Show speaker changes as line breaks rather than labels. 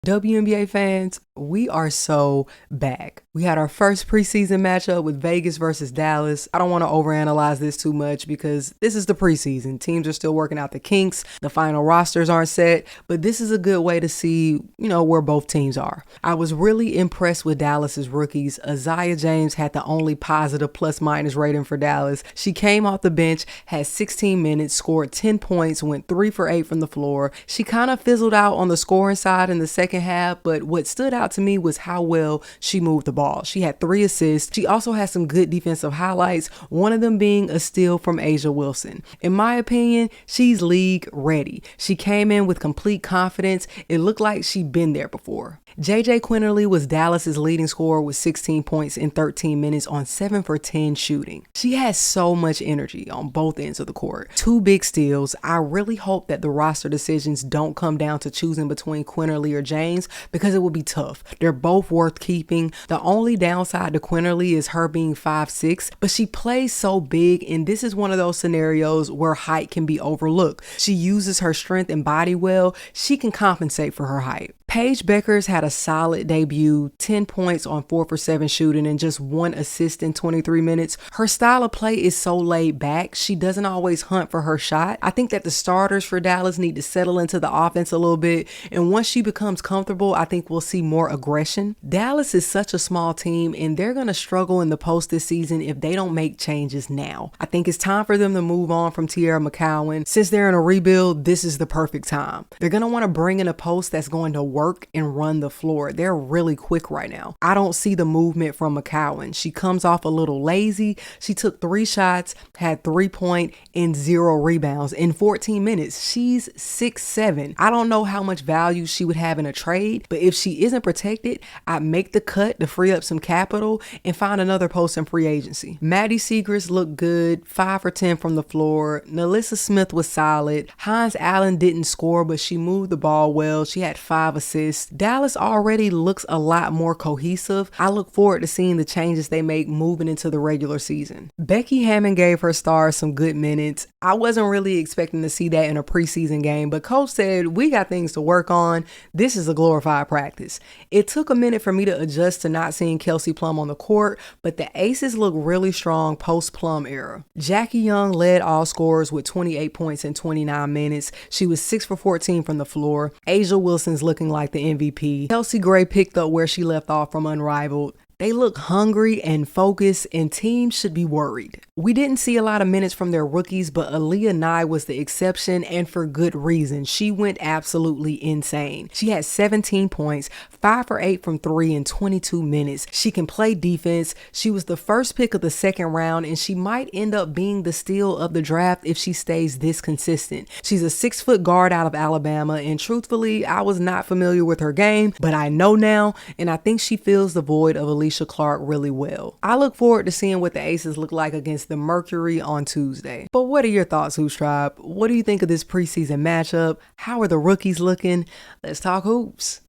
WNBA fans, we are so back. We had our first preseason matchup with Vegas versus Dallas. I don't want to overanalyze this too much because this is the preseason. Teams are still working out the kinks. The final rosters aren't set, but this is a good way to see, where both teams are. I was really impressed with Dallas's rookies. Isaiah James had the only positive plus-minus rating for Dallas. She came off the bench, had 16 minutes, scored 10 points, went 3 for 8 from the floor. She kind of fizzled out on the scoring side in the second half, but what stood out to me was how well she moved the ball. She had 3 assists. She also had some good defensive highlights, one of them being a steal from A'ja Wilson. In my opinion, she's league ready. She came in with complete confidence. It looked like she'd been there before. JJ Quinterly was Dallas's leading scorer with 16 points in 13 minutes on 7 for 10 shooting. She has so much energy on both ends of the court. 2 big steals. I really hope that the roster decisions don't come down to choosing between Quinterly or James because it will be tough. They're both worth keeping. The only downside to Quinterly is her being 5'6", but she plays so big, and this is one of those scenarios where height can be overlooked. She uses her strength and body well. She can compensate for her height. Paige Bueckers had a solid debut, 10 points on 4 for 7 shooting and just 1 assist in 23 minutes. Her style of play is so laid back. She doesn't always hunt for her shot. I think that the starters for Dallas need to settle into the offense a little bit, and once she becomes comfortable, I think we'll see more aggression. Dallas is such a small team, and they're going to struggle in the post this season if they don't make changes now. I think it's time for them to move on from Tierra McCowan. Since they're in a rebuild, this is the perfect time. They're going to want to bring in a post that's going to work and run the floor. They're really quick right now. I don't see the movement from McCowan. She comes off a little lazy. She took 3 shots, had 3 points and 0 rebounds in 14 minutes. She's 6'7". I don't know how much value she would have in a trade, but if she isn't protected, I'd make the cut to free up some capital and find another post in free agency. Maddie Siegrist looked good, 5 for 10 from the floor. Nalissa Smith was solid. Hines Allen didn't score, but she moved the ball well. She had 5 assists. Dallas already looks a lot more cohesive. I look forward to seeing the changes they make moving into the regular season. Becky Hammon gave her stars some good minutes. I wasn't really expecting to see that in a preseason game, but coach said, we got things to work on. This is a glorified practice. It took a minute for me to adjust to not seeing Kelsey Plum on the court, but the Aces look really strong post-Plum era. Jackie Young led all scorers with 28 points in 29 minutes. She was 6 for 14 from the floor. A'ja Wilson's looking like the MVP. Kelsey Gray picked up where she left off from Unrivaled. They look hungry and focused, and teams should be worried. We didn't see a lot of minutes from their rookies, but Aaliyah Nye was the exception, and for good reason. She went absolutely insane. She had 17 points, 5 for 8 from 3 in 22 minutes. She can play defense. She was the first pick of the second round, and she might end up being the steal of the draft if she stays this consistent. She's a 6-foot guard out of Alabama, and truthfully, I was not familiar with her game, but I know now, and I think she fills the void of Alicia Clark really well. I look forward to seeing what the Aces look like against the Mercury on Tuesday. But what are your thoughts, Hoops Tribe? What do you think of this preseason matchup? How are the rookies looking? Let's talk hoops.